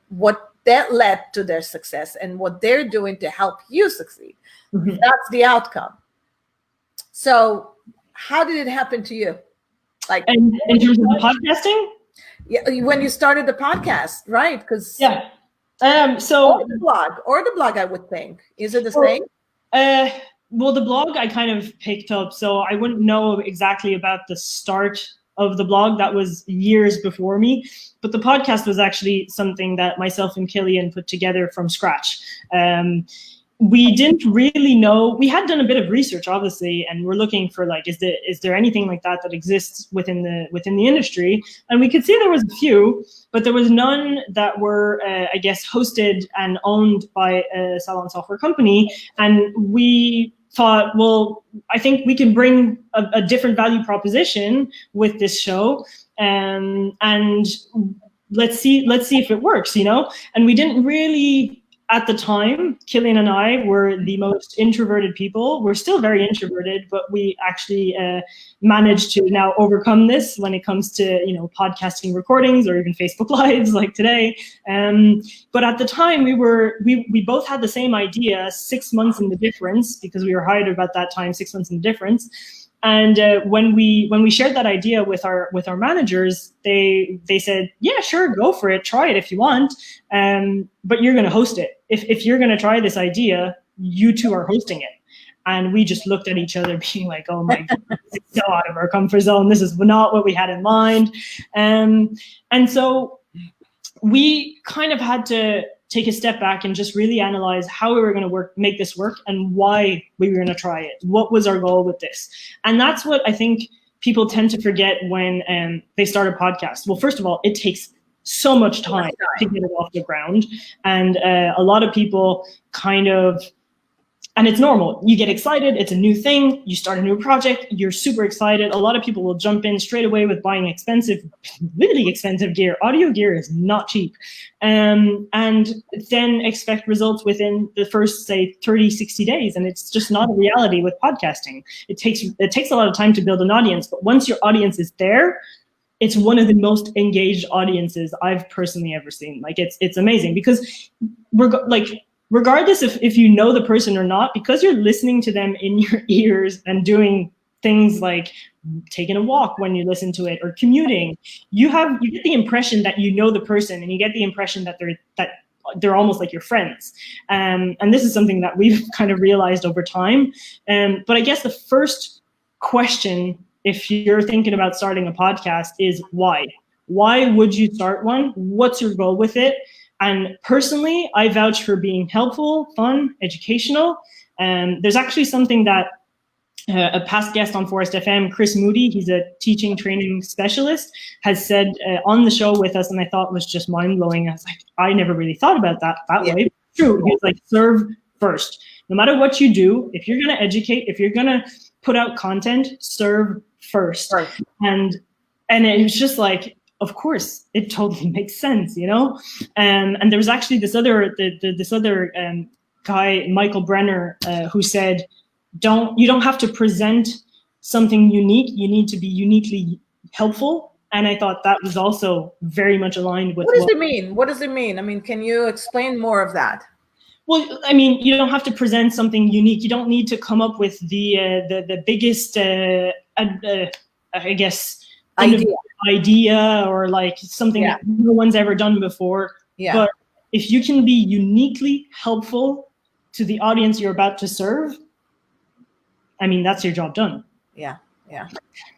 that led to their success and what they're doing to help you succeed. That's the outcome. So how did it happen to you? Like, in terms of podcasting? Yeah, when you started the podcast, right? Because so or the blog, I would think. Is it the same? Well, the blog I kind of picked up, so I wouldn't know exactly about the start of the blog. That was years before me. But the podcast was actually something that myself and Killian put together from scratch. We didn't really know. We had done a bit of research, obviously, and we're looking for, like, is there anything like that exists within the industry? And we could see there was a few, but there was none that were, I guess, hosted and owned by a salon software company. And we thought, well, I think we can bring a different value proposition with this show, and let's see if it works, you know. And we didn't really. At the time, Killian and I were the most introverted people. We're still very introverted, but we actually managed to now overcome this when it comes to, you know, podcasting recordings or even Facebook Lives like today. But at the time, we both had the same idea, 6 months in the difference, because we were hired about that time, 6 months in the difference. And when we shared that idea with our managers, they said, yeah, sure, go for it, try it if you want, but you're going to host it. If you're going to try this idea, you two are hosting it. And we just looked at each other being like, oh my God, it's so out of our comfort zone. This is not what we had in mind. And so we kind of had to take a step back and just really analyze how we were going to make this work, and why we were going to try it. What was our goal with this? And that's what I think people tend to forget when they start a podcast. Well, first of all, it takes so much time to get it off the ground. And a lot of people kind of, and it's normal. You get excited. It's a new thing. You start a new project. You're super excited. A lot of people will jump in straight away with buying really expensive gear. Audio gear is not cheap. And then expect results within the first, say, 30, 60 days. And it's just not a reality with podcasting. It takes a lot of time to build an audience. But once your audience is there, it's one of the most engaged audiences I've personally ever seen. Like, it's amazing, because regardless if you know the person or not, because you're listening to them in your ears and doing things like taking a walk when you listen to it or commuting, you get the impression that you know the person, and you get the impression that they're almost like your friends. And this is something that we've kind of realized over time. But I guess the first question, if you're thinking about starting a podcast, is why? Why would you start one? What's your goal with it? And personally, I vouch for being helpful, fun, educational. There's actually something that a past guest on Forest FM, Chris Moody, he's a teaching training specialist, has said on the show with us, and I thought was just mind-blowing. I was like, I never really thought about that way. True. He was like, serve first. No matter what you do, if you're going to educate, if you're going to put out content, serve first. Right. And it was just like, of course, it totally makes sense, you know? And there was actually this other guy, Michael Brenner, who said, you don't have to present something unique. You need to be uniquely helpful. And I thought that was also very much aligned with. What does it mean? What does it mean? I mean, can you explain more of that? Well, I mean, you don't have to present something unique. You don't need to come up with the biggest, I guess, idea or like something that no one's ever done before. Yeah. But if you can be uniquely helpful to the audience you're about to serve, I mean, that's your job done. Yeah.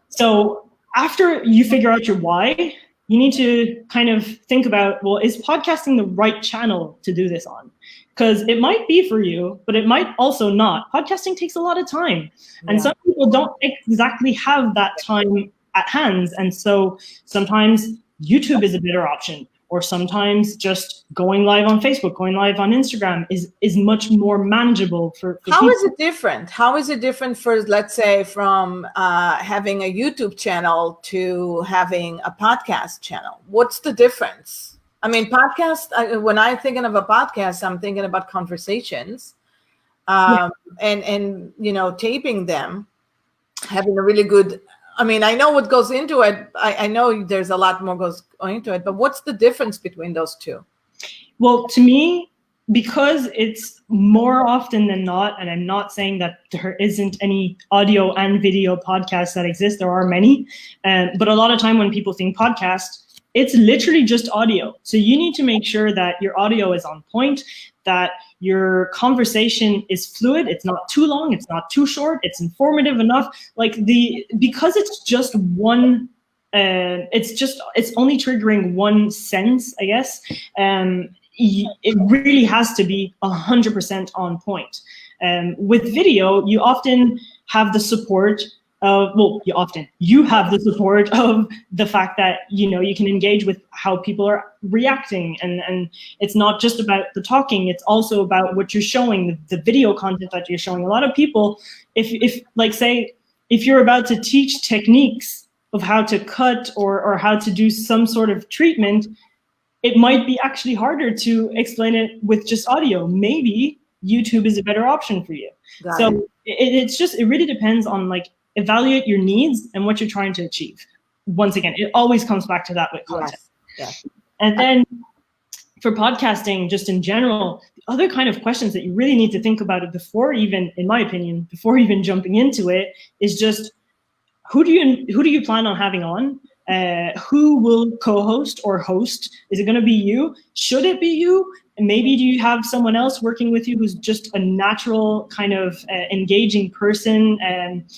So after you figure out your why, you need to kind of think about, well, is podcasting the right channel to do this on? Because it might be for you, but it might also not. Podcasting takes a lot of time. And some people don't exactly have that time at hand. And so sometimes YouTube is a better option. Or sometimes just going live on Facebook, going live on Instagram is much more manageable for How is it different? How is it different for, let's say, from having a YouTube channel to having a podcast channel? What's the difference? I mean, podcast, when I'm thinking of a podcast, I'm thinking about conversations and you know, taping them, having a really good, I mean, I know what goes into it. I know there's a lot more goes into it, but what's the difference between those two? Well, to me, because it's more often than not, and I'm not saying that there isn't any audio and video podcasts that exist, there are many, but a lot of time when people think podcast, it's literally just audio. So you need to make sure that your audio is on point, that your conversation is fluid, it's not too long, it's not too short, it's informative enough. Because it's just one, it's only triggering one sense, I guess. It really has to be 100% on point. With video, you often have the support you have the support of the fact that, you know, you can engage with how people are reacting, and it's not just about the talking, it's also about what you're showing, the video content that you're showing. A lot of people, if like say, if you're about to teach techniques of how to cut or how to do some sort of treatment, it might be actually harder to explain it with just audio. Maybe YouTube is a better option for you. It really depends on, like, evaluate your needs and what you're trying to achieve. Once again, it always comes back to that with content. Yes. And then for podcasting, just in general, the other kind of questions that you really need to think about it before even, in my opinion, before even jumping into it, is just who do you plan on having on? Who will co-host or host? Is it going to be you? Should it be you? And maybe do you have someone else working with you who's just a natural kind of engaging person and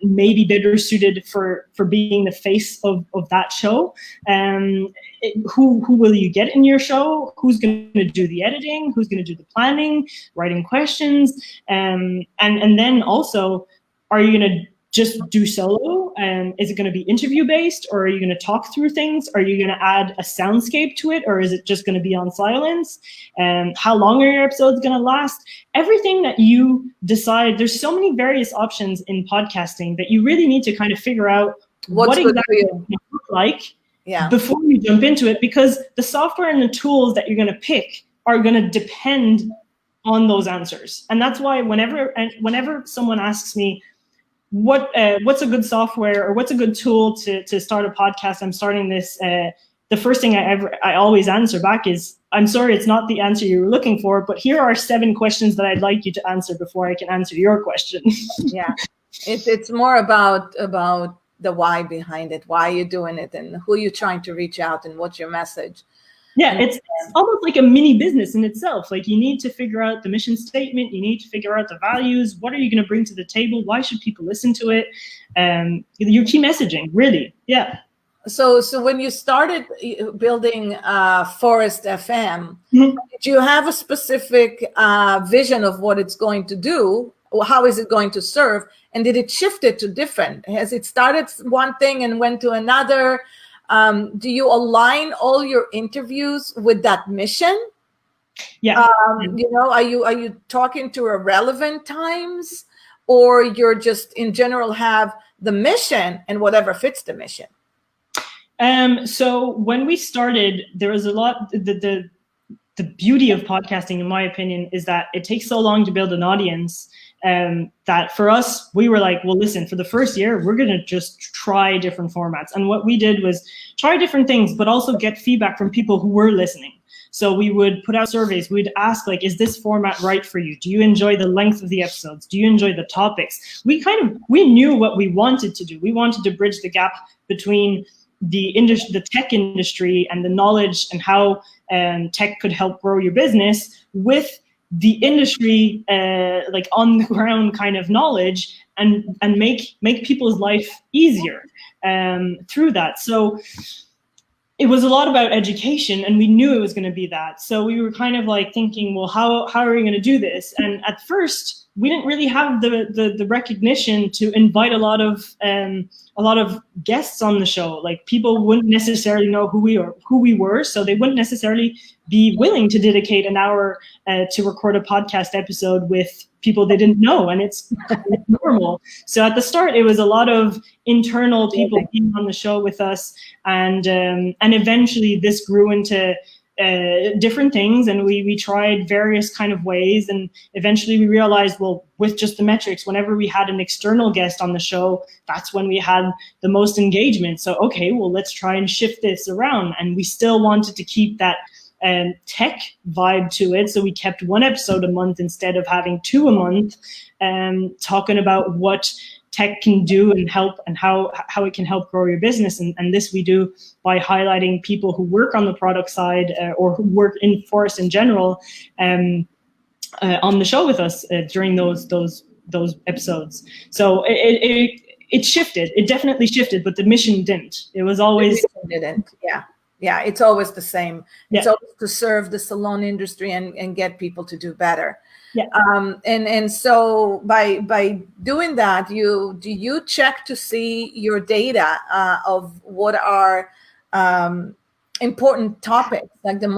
maybe better suited for being the face of that show? Who will you get in your show? Who's going to do the editing? Who's going to do the planning, writing questions? And then also, are you going to just do solo? Is it going to be interview based, or are you going to talk through things? Are you going to add a soundscape to it, or is it just going to be on silence? How long are your episodes going to last? Everything that you decide, there's so many various options in podcasting that you really need to kind of figure out what exactly it look like before you jump into it, because the software and the tools that you're going to pick are going to depend on those answers. And that's why whenever someone asks me, what's a good software or what's a good tool to start a podcast? I'm starting this the first thing I always answer back is, I'm sorry, it's not the answer you were looking for, but here are 7 questions that I'd like you to answer before I can answer your question. Yeah, it's more about the why behind it, why you're doing it, and who you're trying to reach out, and what's your message. Yeah, it's almost like a mini business in itself. Like, you need to figure out the mission statement, you need to figure out the values, what are you going to bring to the table, why should people listen to it, your key messaging, really. Yeah. So when you started building Forest FM, mm-hmm. did you have a specific vision of what it's going to do? Or how is it going to serve? And did it shift it to different? Has it started one thing and went to another? Do you align all your interviews with that mission? Yeah. You know, are you talking to irrelevant times, or you're just in general have the mission and whatever fits the mission? So when we started, there was a lot, the beauty of podcasting, in my opinion, is that it takes so long to build an audience, that for us, we were like, well, listen, for the first year, we're going to just try different formats. And what we did was try different things, but also get feedback from people who were listening. So we would put out surveys. We'd ask, like, is this format right for you? Do you enjoy the length of the episodes? Do you enjoy the topics? We knew what we wanted to do. We wanted to bridge the gap between the tech industry and the knowledge and how tech could help grow your business with the industry, like on the ground kind of knowledge, and make people's life easier through that. So it was a lot about education, and we knew it was going to be that. So we were kind of like thinking, well, how are we going to do this? And at first, we didn't really have the recognition to invite a lot of guests on the show. Like, people wouldn't necessarily know who we were, so they wouldn't necessarily be willing to dedicate an hour to record a podcast episode with people they didn't know, and it's normal. So at the start, it was a lot of internal people being on the show with us, and eventually this grew into different things, and we tried various kind of ways, and eventually we realized, well, with just the metrics, whenever we had an external guest on the show, that's when we had the most engagement. So okay, well, let's try and shift this around, and we still wanted to keep that tech vibe to it, so we kept 1 episode a month instead of having 2 a month, talking about what tech can do and help, and how it can help grow your business. And this we do by highlighting people who work on the product side, or who work in Forest in general, on the show with us during those episodes. So it shifted. It definitely shifted, but the mission didn't. It was always didn't. Yeah, it's always the same. Yeah. It's always to serve the salon industry and get people to do better. Yeah. And so by doing that, do you check to see your data of what are important topics, like the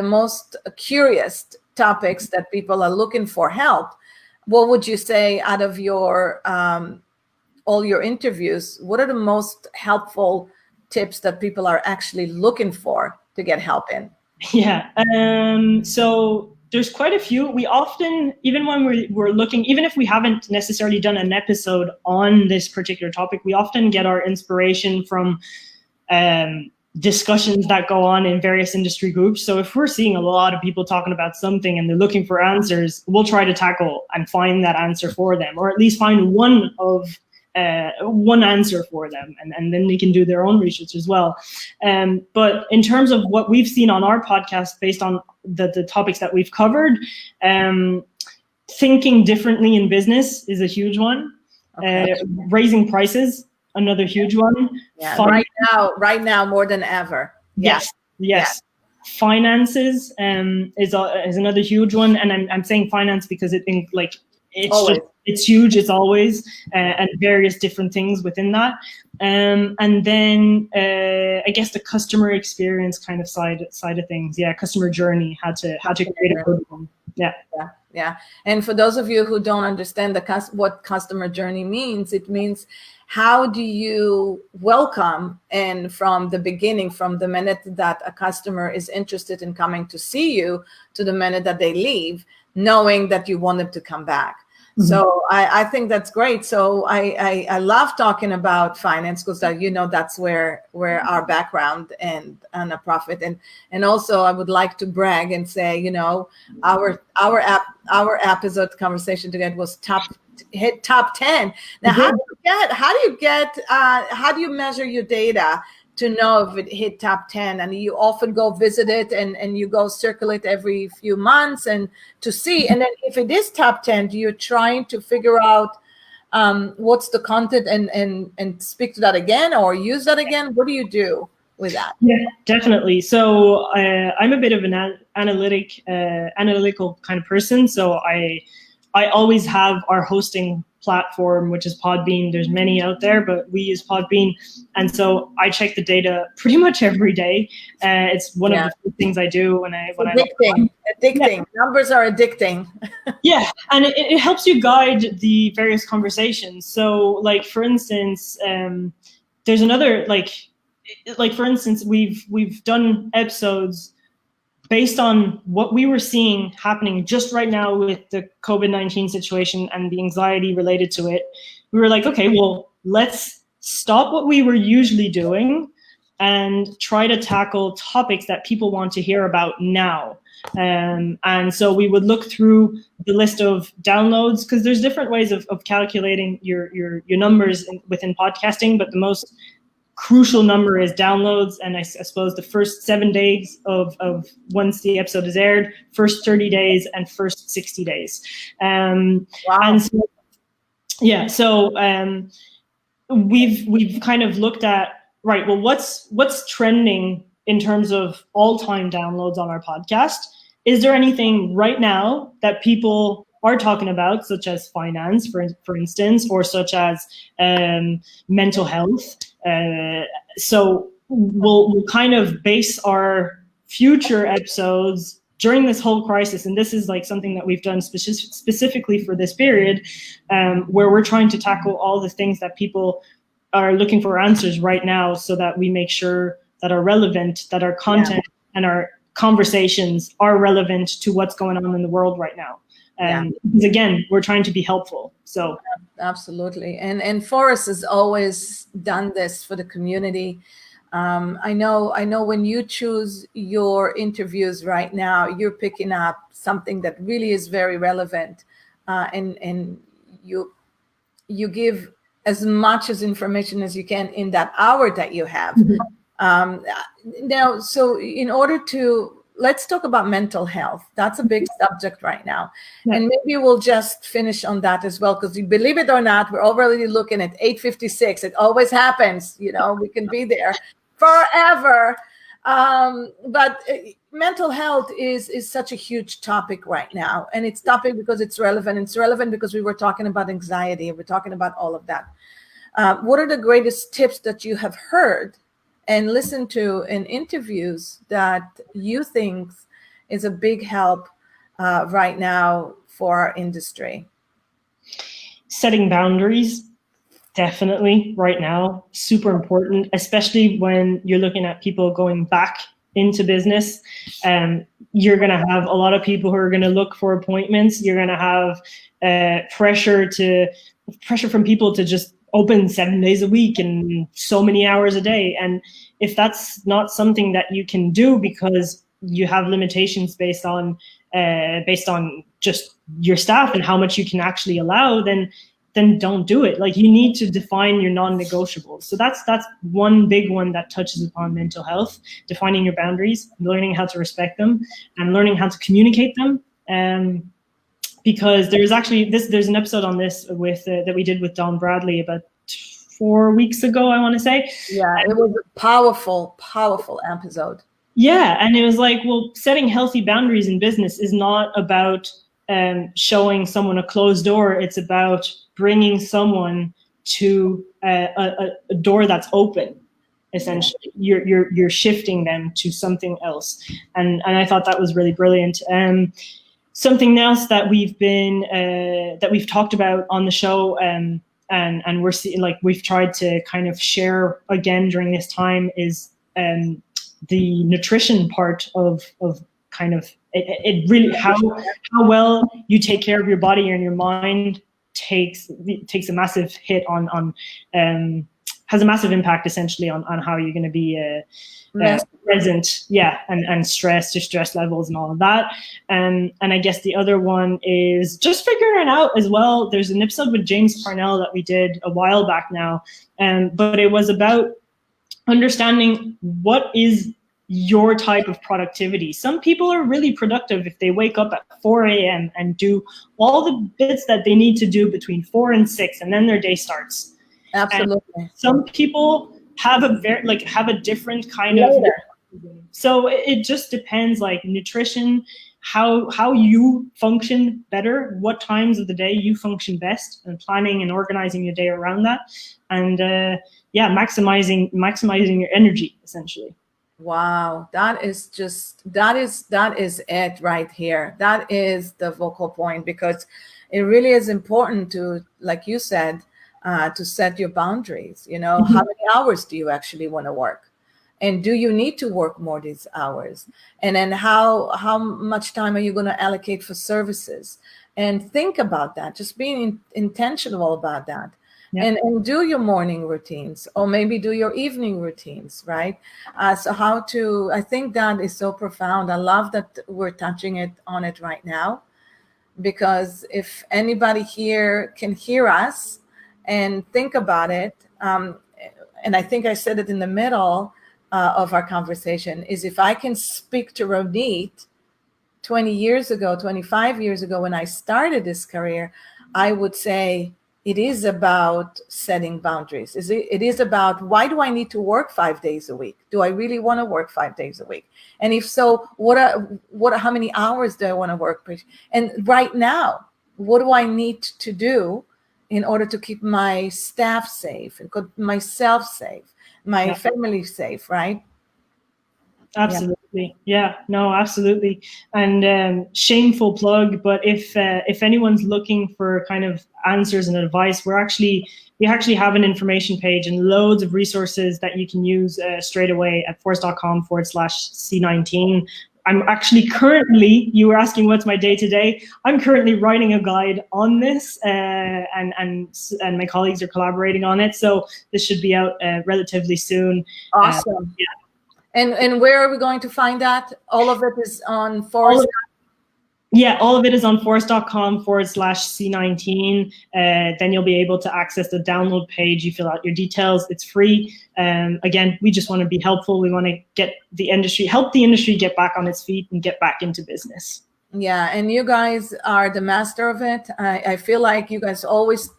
most curious topics that people are looking for help? What would you say out of your all your interviews? What are the most helpful tips that people are actually looking for to get help in? Yeah. So there's quite a few. We often, even when we're looking, even if we haven't necessarily done an episode on this particular topic, we often get our inspiration from discussions that go on in various industry groups. So if we're seeing a lot of people talking about something and they're looking for answers, we'll try to tackle and find that answer for them, or at least find one answer for them, and then they can do their own research as well. But in terms of what we've seen on our podcast, based on the topics that we've covered, thinking differently in business is a huge one. Okay. Raising prices, another huge one. Yeah, right now more than ever. Yes. Finances is another huge one, and I'm saying finance because it's huge. It's always and various different things within that, and then I guess the customer experience kind of side of things. Yeah, customer journey. How to create a good one. Yeah. And for those of you who don't understand what customer journey means, it means how do you welcome, and from the beginning, from the minute that a customer is interested in coming to see you to the minute that they leave, knowing that you want them to come back. So I think that's great. So I love talking about finance because that's where our background and a profit and also I would like to brag and say our episode conversation together was hit top 10. Now how do you measure your data to know if it hit top 10? And you often go visit it and you go circle it every few months and to see. And then if it is top 10, you're trying to figure out what's the content and speak to that again or use that again. What do you do with that? Yeah, definitely. So I'm a bit of an analytical kind of person. So I always have our hosting platform, which is Podbean. There's many out there, but we use Podbean. And so I check the data pretty much every day. It's one of the first things I do when I addicting. Yeah. Numbers are addicting. Yeah, and it helps you guide the various conversations. So like, for instance, there's another, like for instance, we've done episodes based on what we were seeing happening just right now with the COVID-19 situation and the anxiety related to it. We were like, okay, well, let's stop what we were usually doing and try to tackle topics that people want to hear about now. And so we would look through the list of downloads because there's different ways of calculating your numbers within podcasting, but the most crucial number is downloads, and I suppose the first 7 days of once the episode is aired, first 30 days, and first 60 days. Wow. And so, yeah, so we've kind of looked at, right, well, what's trending in terms of all-time downloads on our podcast? Is there anything right now that people are talking about, such as finance, for instance, or such as mental health? So we'll kind of base our future episodes during this whole crisis, and this is like something that we've done specifically for this period, where we're trying to tackle all the things that people are looking for answers right now, so that we make sure that are relevant, that our content and our conversations are relevant to what's going on in the world right now. Because again, we're trying to be helpful. So absolutely. And Forrest has always done this for the community. I know when you choose your interviews right now, you're picking up something that really is very relevant, and you give as much as information as you can in that hour that you have. Now, so in order to, let's talk about mental health. That's a big subject right now. Yeah. And maybe we'll just finish on that as well, because you believe it or not, we're already looking at 8:56. It always happens, we can be there forever. But mental health is such a huge topic right now. And it's topic because it's relevant. It's relevant because we were talking about anxiety. We're talking about all of that. What are the greatest tips that you have heard and listened to in interviews that you think is a big help right now for our industry? Setting boundaries, definitely right now, super important, especially when you're looking at people going back into business. You're going to have a lot of people who are going to look for appointments. You're going to have pressure from people to just open 7 days a week and so many hours a day. And if that's not something that you can do because you have limitations based on just your staff and how much you can actually allow, then don't do it. Like, you need to define your non-negotiables. So that's one big one that touches upon mental health, defining your boundaries, learning how to respect them, and learning how to communicate them. Because there's an episode on this that we did with Don Bradley about 4 weeks ago, I want to say. Yeah, it was a powerful episode. Yeah, and it was like, well, setting healthy boundaries in business is not about showing someone a closed door. It's about bringing someone to a door that's open. Essentially, you're shifting them to something else, and I thought that was really brilliant. Something else that we've talked about on the show, and we're seeing, like, we've tried to kind of share again during this time, is the nutrition part of kind of it really how well you take care of your body and your mind takes a massive hit on has a massive impact essentially on how you're going to be present, and stress, your stress levels and all of that. And I guess the other one is just figuring out as well. There's an episode with James Parnell that we did a while back now, but it was about understanding what is your type of productivity. Some people are really productive if they wake up at 4 a.m. and do all the bits that they need to do between 4 and 6, and then their day starts. Absolutely. And some people have a different kind of. So it just depends, like nutrition, how you function better, what times of the day you function best, and planning and organizing your day around that, and maximizing your energy essentially. Wow, that is it right here. That is the vocal point, because it really is important to, like you said, to set your boundaries. You know, how many hours do you actually want to work? And do you need to work more these hours? And then how much time are you going to allocate for services? And think about that, just being intentional about that. Yeah. And do your morning routines, or maybe do your evening routines, right? So I think that is so profound. I love that we're touching on it right now, because if anybody here can hear us and think about it, and I think I said it in the middle of our conversation, is if I can speak to Ronit 20 years ago, 25 years ago, when I started this career, I would say, it is about setting boundaries. It is about, why do I need to work 5 days a week? Do I really want to work 5 days a week? And if so, how many hours do I want to work? And right now, what do I need to do in order to keep my staff safe and keep myself safe, my family safe, right? Absolutely. Yeah, no, absolutely. And shameful plug, but if anyone's looking for kind of answers and advice, we actually have an information page and loads of resources that you can use straight away at force.com/C19. I'm actually currently, you were asking what's my day to day. I'm currently writing a guide on this, and my colleagues are collaborating on it. So this should be out relatively soon. Awesome. And where are we going to find that? All of it is on Force. All of it is on force.com/C19. Then you'll be able to access the download page. You fill out your details. It's free. Again, we just want to be helpful. We want to help the industry get back on its feet and get back into business. Yeah, and you guys are the master of it. I feel like you guys always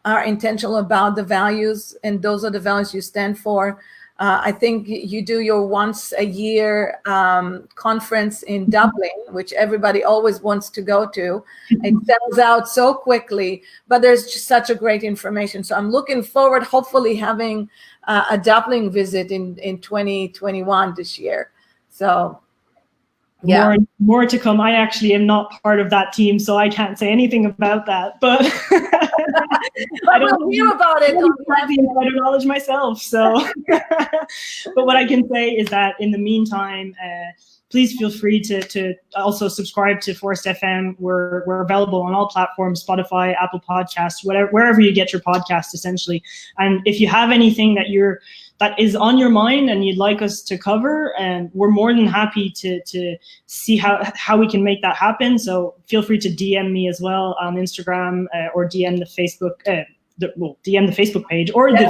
are intentional about the values, and those are the values you stand for. I think you do your once a year conference in Dublin, which everybody always wants to go to. It sells out so quickly, but there's just such a great information. So I'm looking forward, hopefully having a Dublin visit in 2021 this year. So yeah, more to come. I actually am not part of that team, so I can't say anything about that. But I don't hear about it. I have the insider knowledge myself. So, but what I can say is that in the meantime, please feel free to also subscribe to Force FM. We're available on all platforms: Spotify, Apple Podcasts, wherever you get your podcast, essentially. And if you have anything that is on your mind and you'd like us to cover, and we're more than happy to see how we can make that happen. So feel free to DM me as well on Instagram, or DM the Facebook DM the Facebook page, or the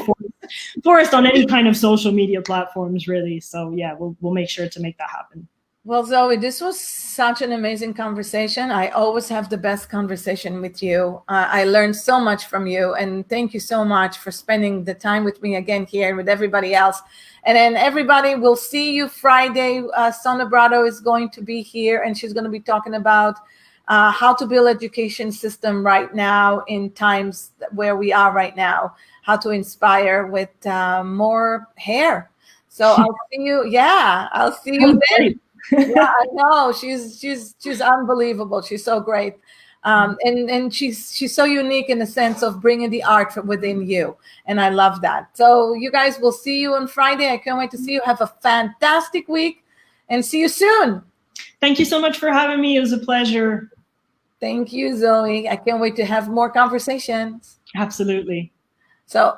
Forest on any kind of social media platforms, really. So yeah, we'll make sure to make that happen. Well, Zoe, this was such an amazing conversation. I always have the best conversation with you. I learned so much from you, and thank you so much for spending the time with me again here and with everybody else. And then everybody, will see you Friday. Sona Brado is going to be here, and she's going to be talking about how to build education system right now in times where we are right now, how to inspire with more hair. So I'll see you. Yeah, I'll see you then. Yeah, I know. She's unbelievable. She's so great. And she's so unique in the sense of bringing the art from within you. And I love that. So you guys, will see you on Friday. I can't wait to see you. Have a fantastic week and see you soon. Thank you so much for having me. It was a pleasure. Thank you, Zoe. I can't wait to have more conversations. Absolutely. So